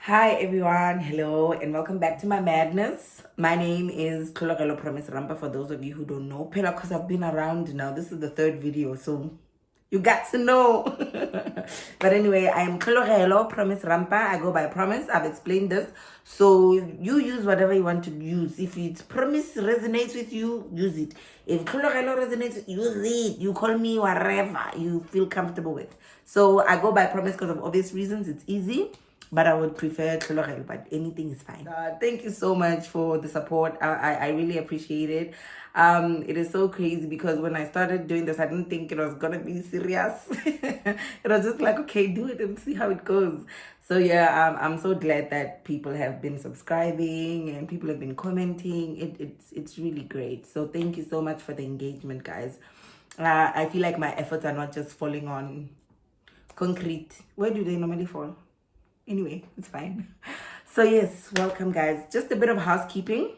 Hi everyone, hello and welcome back to my madness. My name is Thlologelo Rampa for those of you who don't know. Pela, because I've been around now. This is the third video, so you got to know. But anyway, I am Thlologelo Rampa. I go by Promise. I've explained this. So you use whatever you want to use. If it's Promise resonates with you, use it. If Thlologelo resonates, use it. You call me whatever you feel comfortable with. So I go by Promise because of obvious reasons. It's easy. But I would prefer Thlologelo, but anything is fine. Thank you so much for the support. I really appreciate it. It is so crazy because when I started doing this, I didn't think it was gonna be serious. It was just like, okay, do it and see how it goes. So yeah, I'm so glad that people have been subscribing and people have been commenting. It's really great. So thank you so much for the engagement, guys. I feel like my efforts are not just falling on concrete. Where do they normally fall? Anyway, it's fine. So yes, welcome guys. Just a bit of housekeeping.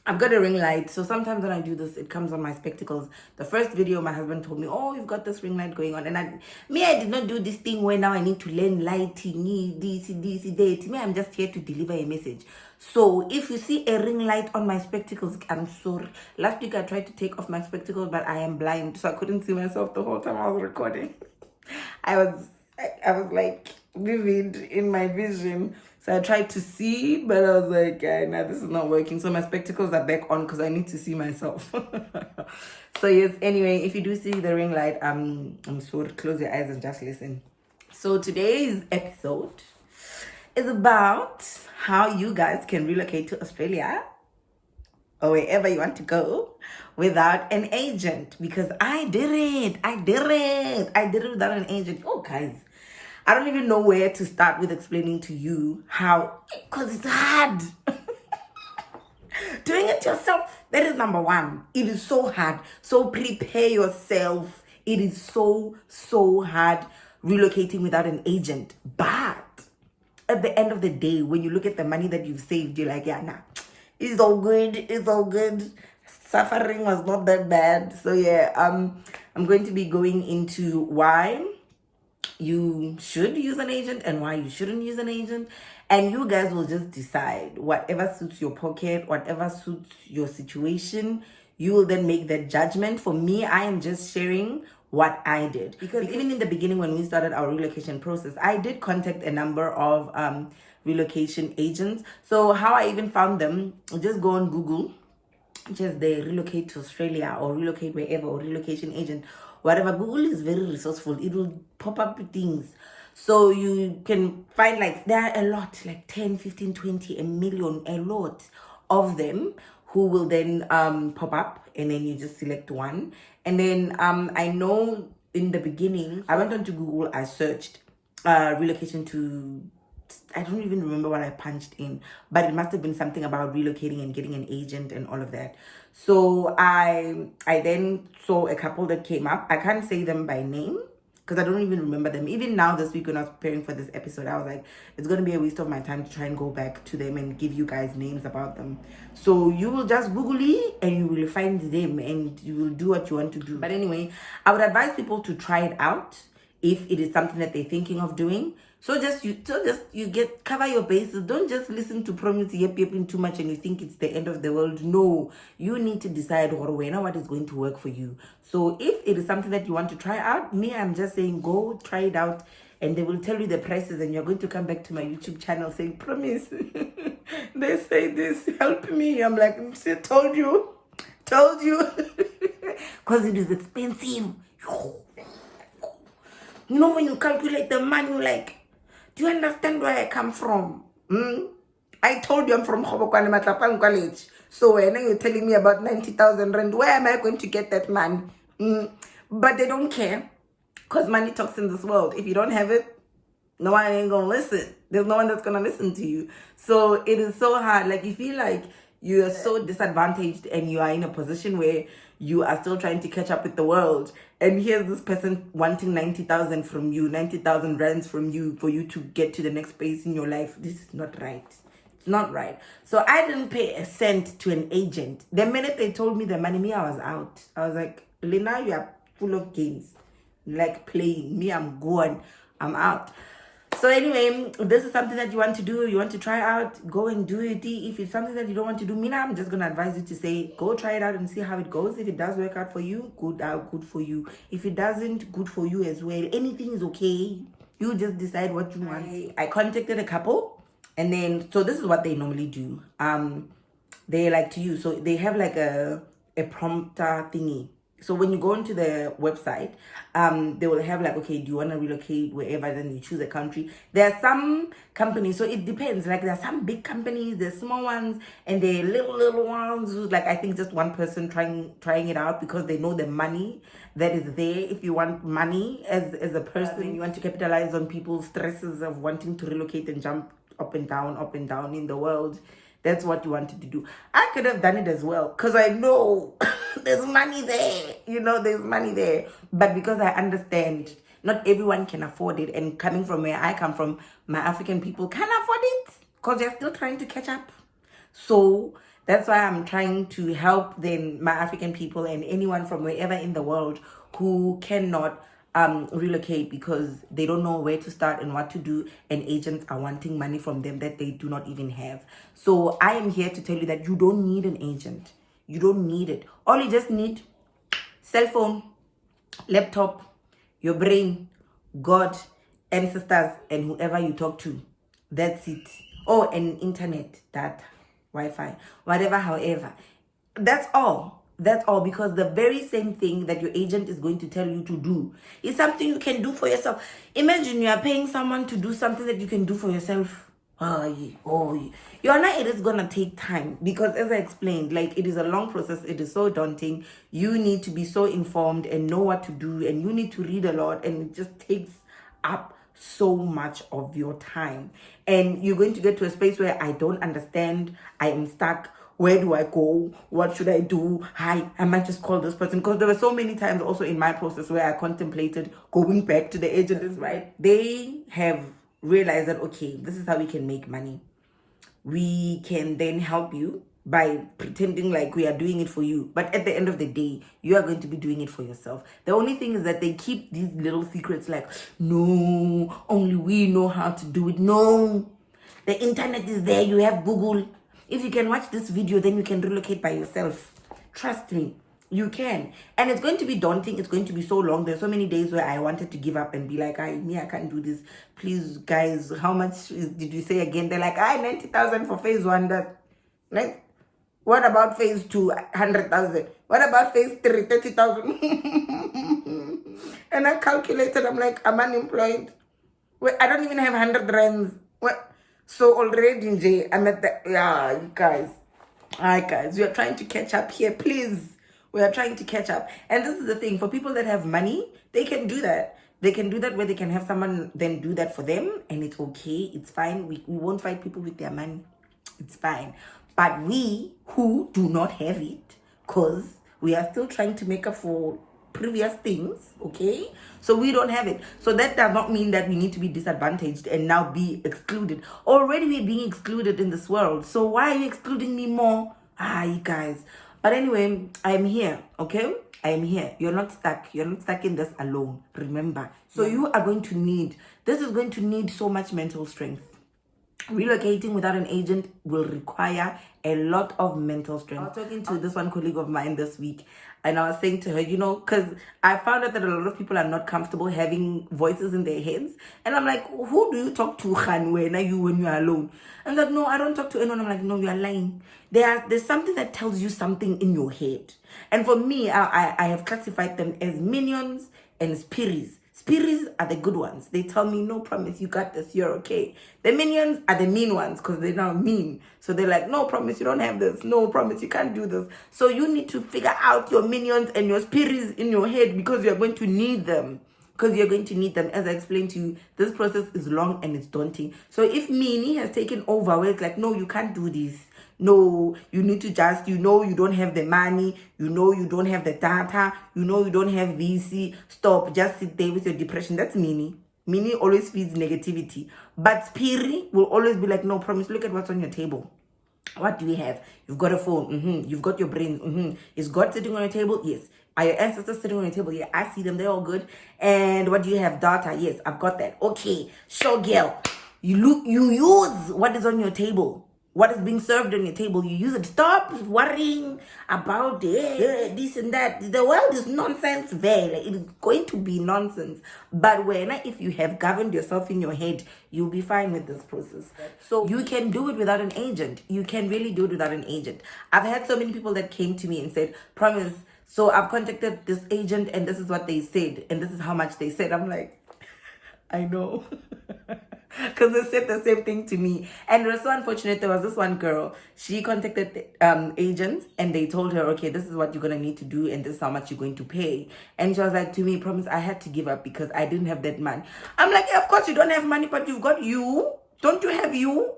I've got a ring light, so sometimes when I do this, it comes on my spectacles. The first video, my husband told me, oh, you've got this ring light going on. And I did not do this thing where now I need to learn lighting, this, that. Me, I'm just here to deliver a message. So if you see a ring light on my spectacles, I'm sorry. Last week, I tried to take off my spectacles, but I am blind, so I couldn't see myself the whole time I was recording. I was like vivid in my vision, so I tried to see, but I was like, no, this is not working. So my spectacles are back on because I need to see myself. So yes, anyway, if you do see the ring light, I'm sorry, close your eyes and just listen. So today's episode is about how you guys can relocate to Australia or wherever you want to go without an agent, because I did it without an agent. Oh guys, I don't even know where to start with explaining to you how, because it's hard. Doing it yourself, that is number one. It is so hard. So prepare yourself. It is so hard relocating without an agent. But at the end of the day, when you look at the money that you've saved, you're like, yeah, nah, it's all good. Suffering was not that bad. So yeah, I'm going to be going into why you should use an agent and why you shouldn't use an agent, and you guys will just decide whatever suits your pocket, whatever suits your situation. You will then make that judgment. For me, I am just sharing what I did, because even in the beginning when we started our relocation process, I did contact a number of relocation agents. So how I even found them, just go on Google, just the Relocate to Australia or Relocate wherever or relocation agent, whatever. Google is very resourceful. It will pop up things. So you can find, like, there are a lot, like 10, 15, 20, a million, a lot of them who will then pop up, and then you just select one. And then I know in the beginning, I went onto Google, I searched relocation to, I don't even remember what I punched in, but it must have been something about relocating and getting an agent and all of that. So I then saw a couple that came up. I can't say them by name because I don't even remember them. Even now, this week when I was preparing for this episode, I was like, it's going to be a waste of my time to try and go back to them and give you guys names about them. So you will just Google it and you will find them and you will do what you want to do. But anyway, I would advise people to try it out if it is something that they're thinking of doing. So you get, cover your bases. Don't just listen to Promise yapping too much and you think it's the end of the world. No, you need to decide what is going to work for you. So if it is something that you want to try out, I'm just saying go try it out, and they will tell you the prices, and you're going to come back to my YouTube channel saying, Promise, they say this, help me. I'm like, told you, because it is expensive. You know, when you calculate the money, you're like, do you understand where I come from? I told you I'm from Khobokwane Matlapang College. So when you're telling me about 90,000 rand, where am I going to get that money? But they don't care, because money talks in this world. If you don't have it, no one ain't gonna listen. There's no one that's gonna listen to you. So it is so hard. Like, you feel like you are so disadvantaged and you are in a position where you are still trying to catch up with the world. And here's this person wanting 90,000 from you, 90,000 rands from you for you to get to the next place in your life. This is not right. It's not right. So I didn't pay a cent to an agent. The minute they told me the money, I was out. I was like, Lena, you are full of games. Like playing. I'm gone. I'm out. So anyway, if this is something that you want to do, you want to try out, go and do it. If it's something that you don't want to do, Mina, I'm just gonna advise you to say, go try it out and see how it goes. If it does work out for you, good for you. If it doesn't, good for you as well. Anything is okay. You just decide what you want. I contacted a couple, and then so this is what they normally do. They like to use, so they have like a prompter thingy. So when you go into the website, they will have like, okay, do you want to relocate wherever? Then you choose a country. There are some companies, so it depends. Like there are some big companies, there's small ones, and there are little ones who's like, I think just one person trying it out because they know the money that is there. If you want money as a person, you want to capitalize on people's stresses of wanting to relocate and jump up and down in the world. That's what you wanted to do. I could have done it as well because I know there's money there. There's money there. But because I understand not everyone can afford it. And coming from where I come from, my African people can't afford it because they're still trying to catch up. So that's why I'm trying to help then my African people and anyone from wherever in the world who cannot relocate because they don't know where to start and what to do, and agents are wanting money from them that they do not even have. So I am here to tell you that you don't need an agent. You don't need it. All you just need, cell phone, laptop, your brain, God, ancestors, and whoever you talk to. That's it. Oh, and internet, data, Wi-Fi, whatever, however. That's all. That's all, because the very same thing that your agent is going to tell you to do is something you can do for yourself. Imagine you are paying someone to do something that you can do for yourself. You're not, it is going to take time because, as I explained, like, it is a long process. It is so daunting. You need to be so informed and know what to do, and you need to read a lot, and it just takes up so much of your time. And you're going to get to a space where I don't understand. I am stuck. Where do I go? What should I do? Hi, I might just call this person. Because there were so many times also in my process where I contemplated going back to the agent, right? They have realized that, okay, this is how we can make money. We can then help you by pretending like we are doing it for you. But at the end of the day, you are going to be doing it for yourself. The only thing is that they keep these little secrets like, no, only we know how to do it. No, the internet is there. You have Google. If you can watch this video, then you can relocate by yourself. Trust me, you can. And it's going to be daunting. It's going to be so long. There's so many days where I wanted to give up and be like, I can't do this. Please, guys, how much did you say again? They're like, 90,000 for phase 1. Like, what about phase 2? 100,000. What about phase 3? 30,000. And I calculated, I'm like, I'm unemployed. Wait, I don't even have 100 rands. What? So already, Jay, I'm at the, you guys. Hi, guys. We are trying to catch up here. Please. We are trying to catch up. And this is the thing. For people that have money, they can do that. They can do that where they can have someone then do that for them. And it's okay. It's fine. We won't fight people with their money. It's fine. But we who do not have it, because we are still trying to make up for previous things, okay? So we don't have it. So that does not mean that we need to be disadvantaged and now be excluded. Already we're being excluded in this world. So why are you excluding me more? You guys. But anyway, I'm here, okay? I am here. You're not stuck. You're not stuck in this alone. Remember. So you are going to need, this is going to need so much mental strength. Relocating without an agent will require a lot of mental strength. I was talking to this one colleague of mine this week, and I was saying to her, because I found out that a lot of people are not comfortable having voices in their heads. And I'm like, who do you talk to, Khan, when you're alone? I'm like, no, I don't talk to anyone. I'm like, no, you are lying. There's something that tells you something in your head. And for me, I have classified them as minions and spiris. Spirits are the good ones. They tell me, no, promise, you got this, you're okay. The minions are the mean ones because they're now mean. So they're like, no, promise, you don't have this. No, promise, you can't do this. So you need to figure out your minions and your spirits in your head because you're going to need them. Because you're going to need them. As I explained to you, this process is long and it's daunting. So if Mini has taken over where it's like, no, you can't do this. No, you need to just, you don't have the money, you don't have the data, you don't have VC. Stop, just sit there with your depression. That's Mini. Mini always feeds negativity. But Spiri will always be like, no, promise, look at what's on your table. What do we have? You've got a phone. You've got your brains. Is God sitting on your table? Yes. Are your ancestors sitting on your table? Yeah, I see them. They're all good. And what do you have? Data? Yes, I've got that. Okay, sure, girl. You use what is on your table. What is being served on your table, you use it. Stop worrying about this and that. The world is nonsense, Vele. It is going to be nonsense. But if you have governed yourself in your head, you'll be fine with this process. So you can do it without an agent. You can really do it without an agent. I've had so many people that came to me and said, Promise, so I've contacted this agent and this is what they said and this is how much they said. I'm like, I know. Because they said the same thing to me. And it was so unfortunate. There was this one girl. She contacted the agents and they told her, okay, this is what you're going to need to do and this is how much you're going to pay. And she was like, to me, Promise, I had to give up because I didn't have that money. I'm like, yeah, of course you don't have money, but you've got you. Don't you have you?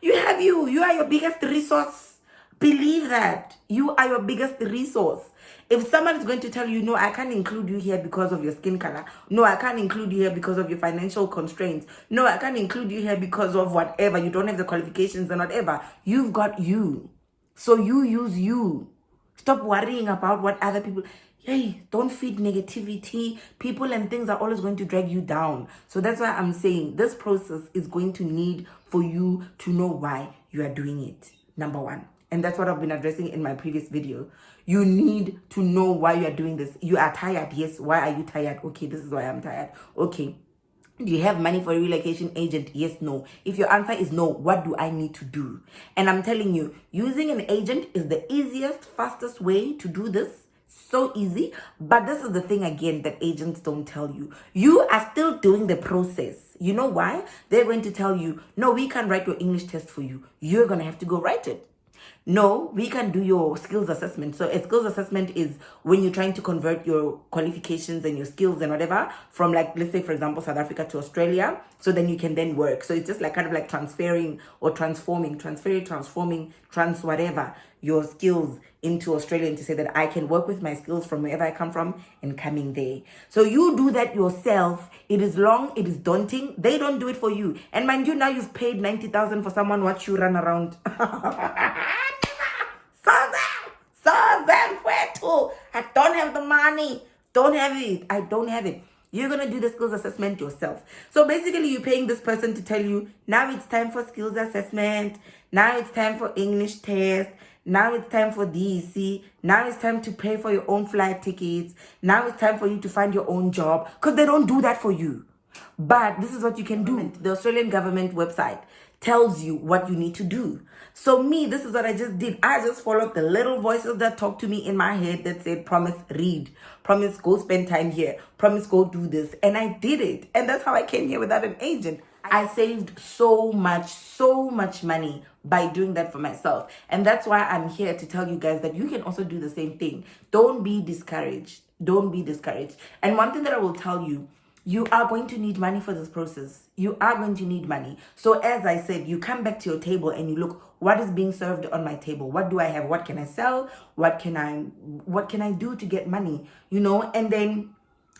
You have you. You are your biggest resource. Believe that. You are your biggest resource. If someone is going to tell you, no, I can't include you here because of your skin color. No, I can't include you here because of your financial constraints. No, I can't include you here because of whatever. You don't have the qualifications and whatever. You've got you. So you use you. Stop worrying about what other people... Hey, don't feed negativity. People and things are always going to drag you down. So that's why I'm saying this process is going to need for you to know why you are doing it. Number one. And that's what I've been addressing in my previous video. You need to know why you are doing this. You are tired. Yes. Why are you tired? Okay, this is why I'm tired. Okay. Do you have money for a relocation agent? Yes, no. If your answer is no, what do I need to do? And I'm telling you, using an agent is the easiest, fastest way to do this. So easy. But this is the thing again that agents don't tell you. You are still doing the process. You know why? They're going to tell you, no, we can't write your English test for you. You're going to have to go write it. No, we can do your skills assessment. So a skills assessment is when you're trying to convert your qualifications and your skills and whatever from, like, let's say, for example, South Africa to Australia. So then you can then work. So it's just like kind of like transferring or transforming whatever your skills into Australia and to say that I can work with my skills from wherever I come from and coming there. So you do that yourself. It is long. It is daunting. They don't do it for you. And mind you, now you've paid 90,000 for someone. Watch you run around. I don't have the money. Don't have it. I don't have it. You're going to do the skills assessment yourself. So basically, you're paying this person to tell you, now it's time for skills assessment. Now it's time for English test. Now it's time for DEC. Now it's time to pay for your own flight tickets. Now it's time for you to find your own job. Because they don't do that for you. But this is what you can do. The Australian government website tells you what you need to do. So me, this is what I just did. I just followed the little voices that talked to me in my head that said, Promise, read. Promise, go spend time here. Promise, go do this. And I did it. And that's how I came here without an agent. I saved so much money by doing that for myself. And that's why I'm here to tell you guys that you can also do the same thing. Don't be discouraged. Don't be discouraged. And one thing that I will tell you, you are going to need money for this process. You are going to need money. So as I said, you come back to your table and you look, what is being served on my table? What do I have? What can I sell? What can I do to get money? You know, and then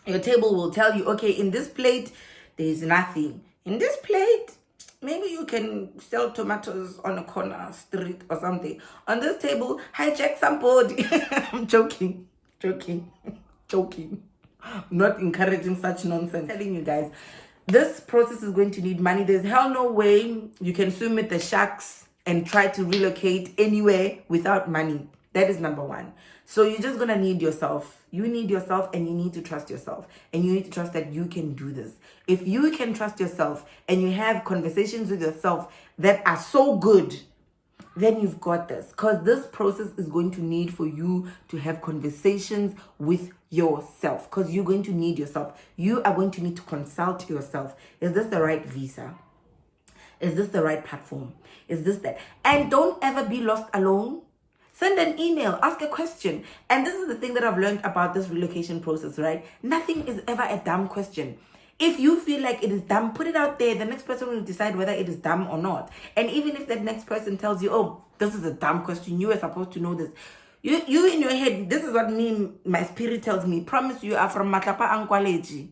your table will tell you, okay, in this plate, there's nothing. In this plate, maybe you can sell tomatoes on a corner street or something. On this table, hijack somebody. I'm joking. I'm not encouraging such nonsense. I'm telling you guys, this process is going to need money. There's hell no way you can swim with the sharks and try to relocate anywhere without money. That is number one. So you're just going to need yourself. You need yourself and you need to trust yourself. And you need to trust that you can do this. If you can trust yourself and you have conversations with yourself that are so good, then you've got this. Because this process is going to need for you to have conversations with yourself. Because you're going to need yourself. You are going to need to consult yourself. Is this the right visa? Is this the right platform? Is this that? And don't ever be lost alone. Send an email, ask a question. And this is the thing that I've learned about this relocation process, right? Nothing is ever a dumb question. If you feel like it is dumb, put it out there. The next person will decide whether it is dumb or not. And even if that next person tells you, oh, this is a dumb question, you were supposed to know this. You in your head, this is what my spirit tells me. Promise you are from Matlapa Ankwaleji.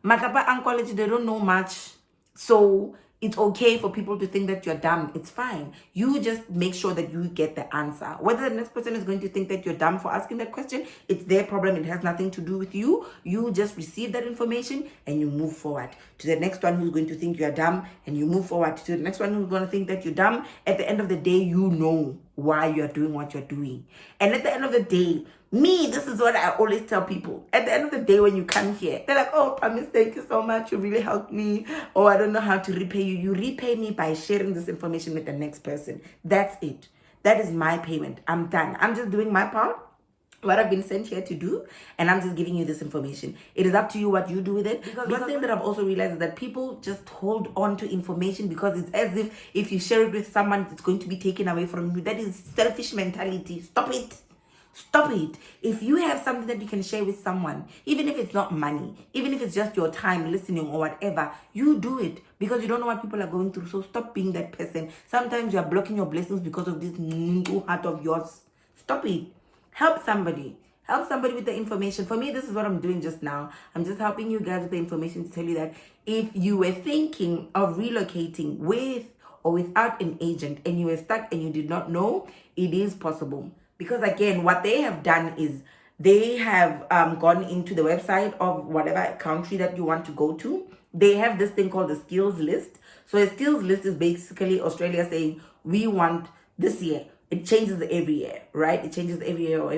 Matlapa Ankwaleji, they don't know much. So It's okay for people to think that you're dumb. It's fine. You just make sure that you get the answer. Whether the next person is going to think that you're dumb for asking that question, it's their problem. It has nothing to do with you. You just receive that information and you move forward to the next one who's going to think you're dumb, and you move forward to the next one who's going to think that you're dumb. At the end of the day, you know why you're doing what you're doing. And at the end of the day, this is what I always tell people. At the end of the day, when you come here, they're like, oh, Promise, thank you so much. You really helped me. Oh, I don't know how to repay you. You repay me by sharing this information with the next person. That's it. That is my payment. I'm done. I'm just doing my part, what I've been sent here to do, and I'm just giving you this information. It is up to you what you do with it. Because one thing that I've also realized is that people just hold on to information because it's as if you share it with someone, it's going to be taken away from you. That is selfish mentality. Stop it. Stop it. If you have something that you can share with someone, even if it's not money, even if it's just your time listening or whatever, you do it because you don't know what people are going through. So stop being that person. Sometimes you are blocking your blessings because of this new heart of yours. Stop it. Help somebody. Help somebody with the information. For me, this is what I'm doing just now. I'm just helping you guys with the information to tell you that if you were thinking of relocating with or without an agent and you were stuck and you did not know, it is possible. Because again, what they have done is they have gone into the website of whatever country that you want to go to. They have this thing called the skills list. So a skills list is basically Australia saying, we want this year. It changes every year, right? It changes every year or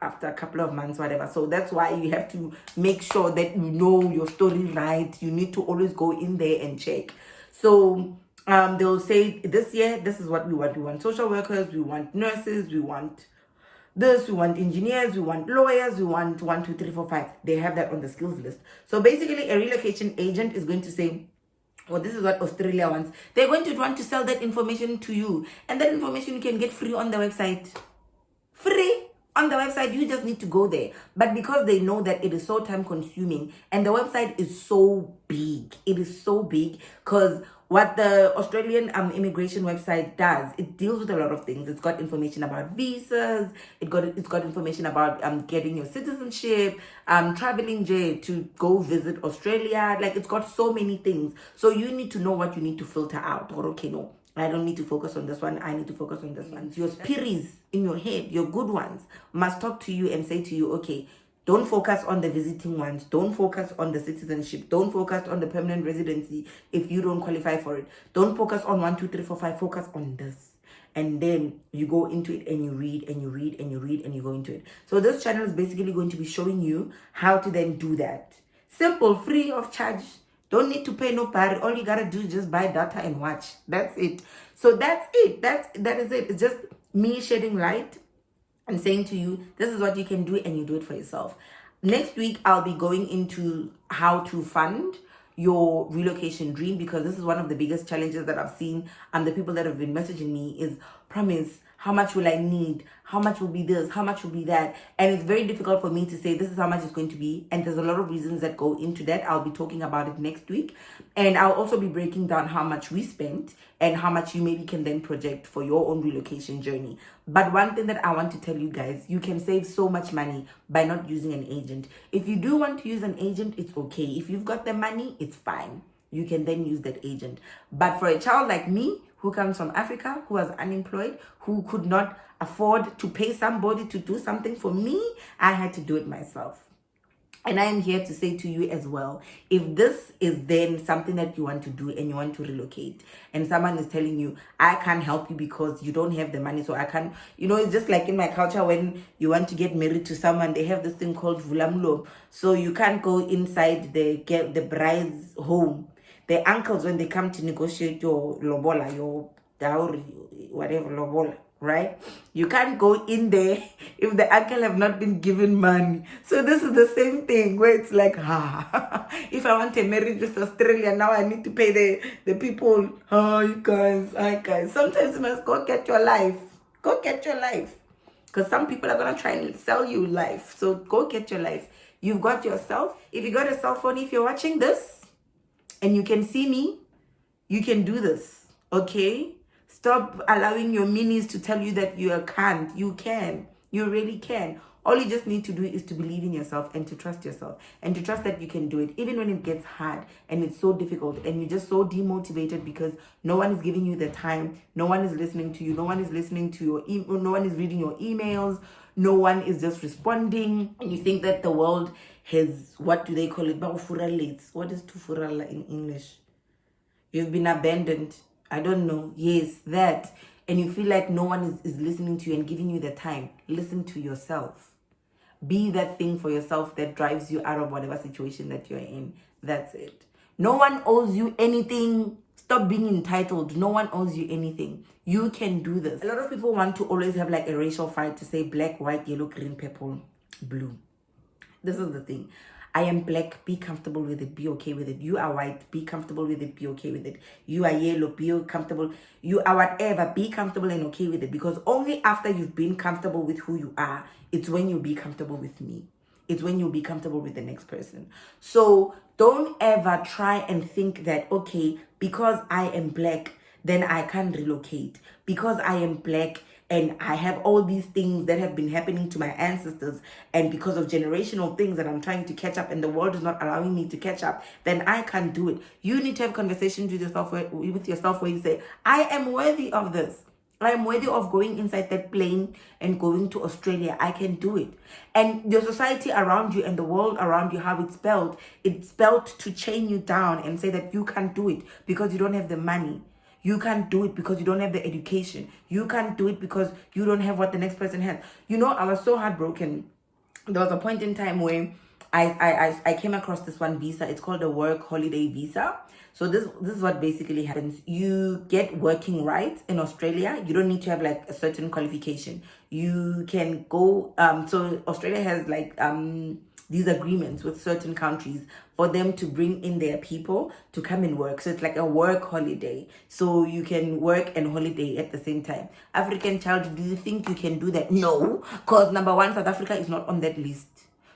after a couple of months, whatever. So that's why you have to make sure that you know your story right. You need to always go in there and check. So they'll say this year, this is what we want. We want social workers, we want nurses, we want this, we want engineers, we want lawyers, we want 1, 2, 3, 4, 5. They have that on the skills list. So basically a relocation agent is going to say, well, this is what Australia wants. They're going to want to sell that information to you. And that information you can get free on the website. Free on the website. You just need to go there. But because they know that it is so time consuming and the website is so big, it is so big because what the Australian immigration website does, it deals with a lot of things. It's got information about visas. It's got information about getting your citizenship, traveling there to go visit Australia. Like, it's got so many things. So you need to know what you need to filter out. Or okay, no, I don't need to focus on this one. I need to focus on this one. Your spiris in your head, your good ones, must talk to you and say to you, okay, don't focus on the visiting ones. Don't focus on the citizenship. Don't focus on the permanent residency if you don't qualify for it. Don't focus on 1, 2, 3, 4, 5. Focus on this. And then you go into it and you read and you read and you read and you go into it. So this channel is basically going to be showing you how to then do that. Simple, free of charge. Don't need to pay nobody. All you gotta do is just buy data and watch. That's it. So that's it. That is it. It's just me shedding light and saying to you, this is what you can do, and you do it for yourself. Next week, I'll be going into how to fund your relocation dream, because this is one of the biggest challenges that I've seen. And the people that have been messaging me is, Promise, how much will I need? How much will be this? How much will be that? And it's very difficult for me to say this is how much it's going to be. And there's a lot of reasons that go into that. I'll be talking about it next week. And I'll also be breaking down how much we spent and how much you maybe can then project for your own relocation journey. But one thing that I want to tell you guys, you can save so much money by not using an agent. If you do want to use an agent, it's okay. If you've got the money, it's fine. You can then use that agent. But for a child like me, who comes from Africa, who was unemployed, who could not afford to pay somebody to do something for me, I had to do it myself. And I am here to say to you as well, if this is then something that you want to do and you want to relocate, and someone is telling you, I can't help you because you don't have the money, so I can't, it's just like in my culture, when you want to get married to someone, they have this thing called vulamlo. So you can't go inside the bride's home. The uncles, when they come to negotiate your lobola, your dowry, whatever, lobola, right? You can't go in there if the uncle have not been given money. So this is the same thing where it's like, if I want a marriage with Australia, now I need to pay the people. Hi guys. Sometimes you must go get your life. Go get your life. Because some people are going to try and sell you life. So go get your life. You've got yourself. If you got a cell phone, if you're watching this, and you can see me, you can do this, okay? Stop allowing your minis to tell you that you can't. You can. You really can. All you just need to do is to believe in yourself and to trust yourself and to trust that you can do it, even when it gets hard and it's so difficult and you're just so demotivated because no one is giving you the time, no one is listening to you, no one is listening to your no one is reading your emails, no one is just responding, and you think that the world has, what do they call it? What is tufurala in English? You've been abandoned. I don't know. Yes, that. And you feel like no one is listening to you and giving you the time. Listen to yourself. Be that thing for yourself that drives you out of whatever situation that you're in. That's it. No one owes you anything. Stop being entitled. No one owes you anything. You can do this. A lot of people want to always have like a racial fight to say black, white, yellow, green, purple, blue. This is the thing. I am black, be comfortable with it, be okay with it. You are white, be comfortable with it, be okay with it. You are yellow, be comfortable. You are whatever, be comfortable and okay with it. Because only after you've been comfortable with who you are, it's when you'll be comfortable with me. It's when you'll be comfortable with the next person. So don't ever try and think that, okay, because I am black, then I can't relocate. Because I am black, and I have all these things that have been happening to my ancestors, and because of generational things that I'm trying to catch up and the world is not allowing me to catch up, then I can't do it. You need to have conversations with yourself where you say, I am worthy of this. I am worthy of going inside that plane and going to Australia. I can do it. And your society around you and the world around you, how it's spelled to chain you down and say that you can't do it because you don't have the money. You can't do it because you don't have the education. You can't do it because you don't have what the next person has. You know, I was so heartbroken. There was a point in time where I came across this one visa. It's called a work holiday visa. So this is what basically happens. You get working rights in Australia. You don't need to have like a certain qualification. You can go, so Australia has like these agreements with certain countries for them to bring in their people to come and work. So it's like a work holiday. So you can work and holiday at the same time. African child, do you think you can do that? No, because number one, South Africa is not on that list.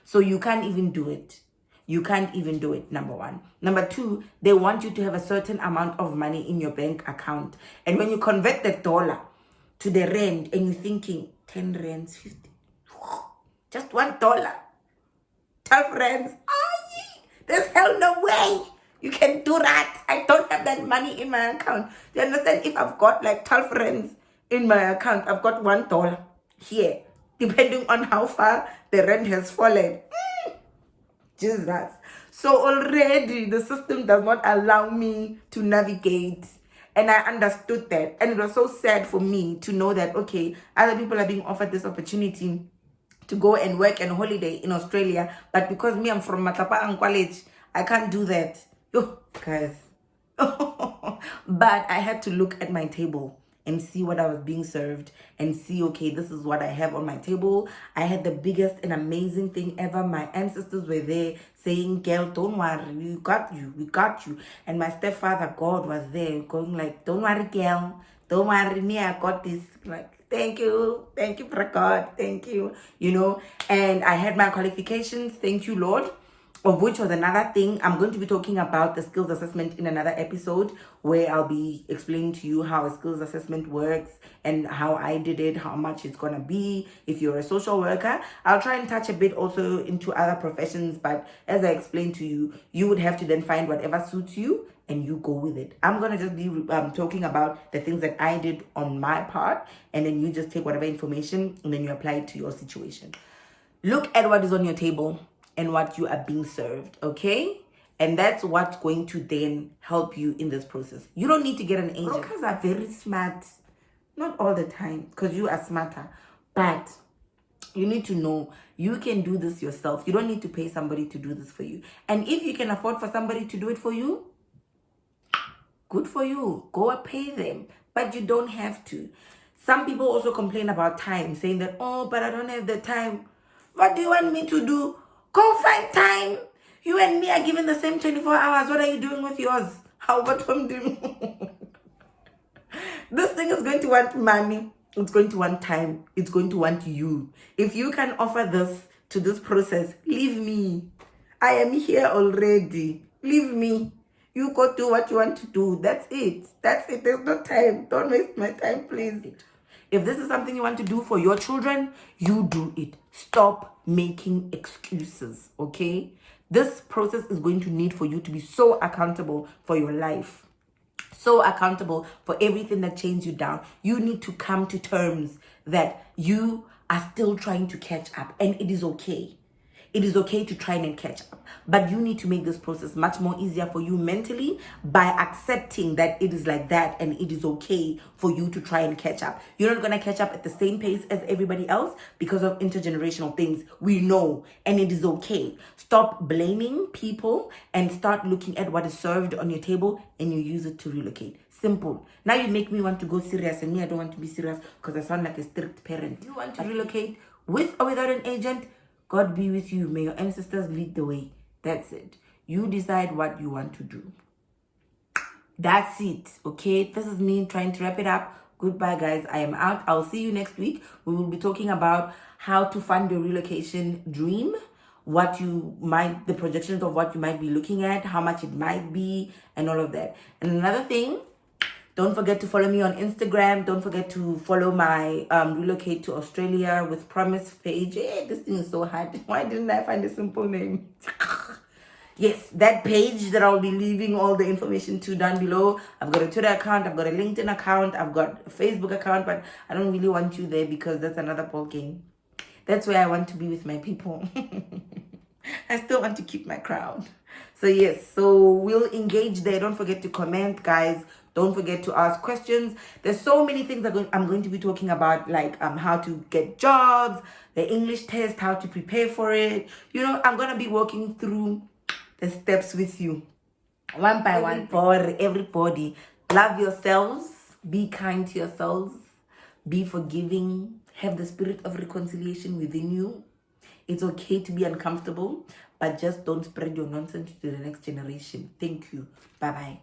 So you can't even do it. You can't even do it, number one. Number two, they want you to have a certain amount of money in your bank account. And when you convert the dollar to the rand and you're thinking 10 rands, 50, just $1. 12 rands. There's hell no way you can do that. I don't have that money in my account. Do you understand? If I've got like 12 rands in my account, I've got $1 here, depending on how far the rand has fallen. Jesus. So already the system does not allow me to navigate. And I understood that. And it was so sad for me to know that, okay, other people are being offered this opportunity to go and work and holiday in Australia, but because me, I'm from Matapa and College, I can't do that. Oh, guys. But I had to look at my table and see what I was being served and see, okay, this is what I have on my table. I had the biggest and amazing thing ever. My ancestors were there saying, girl, don't worry, we got you. And my stepfather, God, was there going like, don't worry, girl, don't worry, me, I got this. Like, thank you for God, thank you, you know. And I had my qualifications, thank you, Lord, of which was another thing. I'm going to be talking about the skills assessment in another episode where I'll be explaining to you how a skills assessment works and how I did it, how much it's gonna be if you're a social worker. I'll try and touch a bit also into other professions, but as I explained to you, you would have to then find whatever suits you and you go with it. I'm gonna just be talking about the things that I did on my part, and then you just take whatever information and then you apply it to your situation. Look at what is on your table and what you are being served, okay? And that's what's going to then help you in this process. You don't need to get an agent. Brokers are very smart. Not all the time, because you are smarter. But you need to know you can do this yourself. You don't need to pay somebody to do this for you. And if you can afford for somebody to do it for you, good for you. Go and pay them. But you don't have to. Some people also complain about time, saying that, oh, but I don't have the time. What do you want me to do? Go find time. You and me are given the same 24 hours. What are you doing with yours? How about I'm doing? This thing is going to want money. It's going to want time. It's going to want you. If you can offer this to this process, leave me. I am here already. Leave me. You go do what you want to do. That's it. That's it. There's no time. Don't waste my time, please. If this is something you want to do for your children, you do it. Stop making excuses, okay? This process is going to need for you to be so accountable for your life, so accountable for everything that chains you down. You need to come to terms that you are still trying to catch up, and it is okay. It is okay to try and catch up, but you need to make this process much more easier for you mentally by accepting that it is like that and it is okay for you to try and catch up. You're not going to catch up at the same pace as everybody else because of intergenerational things. We know, and it is okay. Stop blaming people and start looking at what is served on your table and you use it to relocate. Simple. Now you make me want to go serious, and me, I don't want to be serious because I sound like a strict parent. You want to relocate with or without an agent? God be with you. May your ancestors lead the way. That's it. You decide what you want to do. That's it. Okay, this is me trying to wrap it up. Goodbye, guys. I am out. I'll see you next week. We will be talking about how to fund your relocation dream, the projections of what you might be looking at, how much it might be, and all of that. And another thing, don't forget to follow me on Instagram. Don't forget to follow my Relocate to Australia with Promise page. Hey, this thing is so hard. Why didn't I find a simple name? Yes, that page that I'll be leaving all the information to down below. I've got a Twitter account. I've got a LinkedIn account. I've got a Facebook account. But I don't really want you there because that's another ball game. That's where I want to be with my people. I still want to keep my crowd. So yes, so we'll engage there. Don't forget to comment, guys. Don't forget to ask questions. There's so many things I'm going to be talking about, like how to get jobs, the English test, how to prepare for it. You know, I'm going to be walking through the steps with you, one by one, for everybody. Love yourselves. Be kind to yourselves. Be forgiving. Have the spirit of reconciliation within you. It's okay to be uncomfortable, but just don't spread your nonsense to the next generation. Thank you. Bye-bye.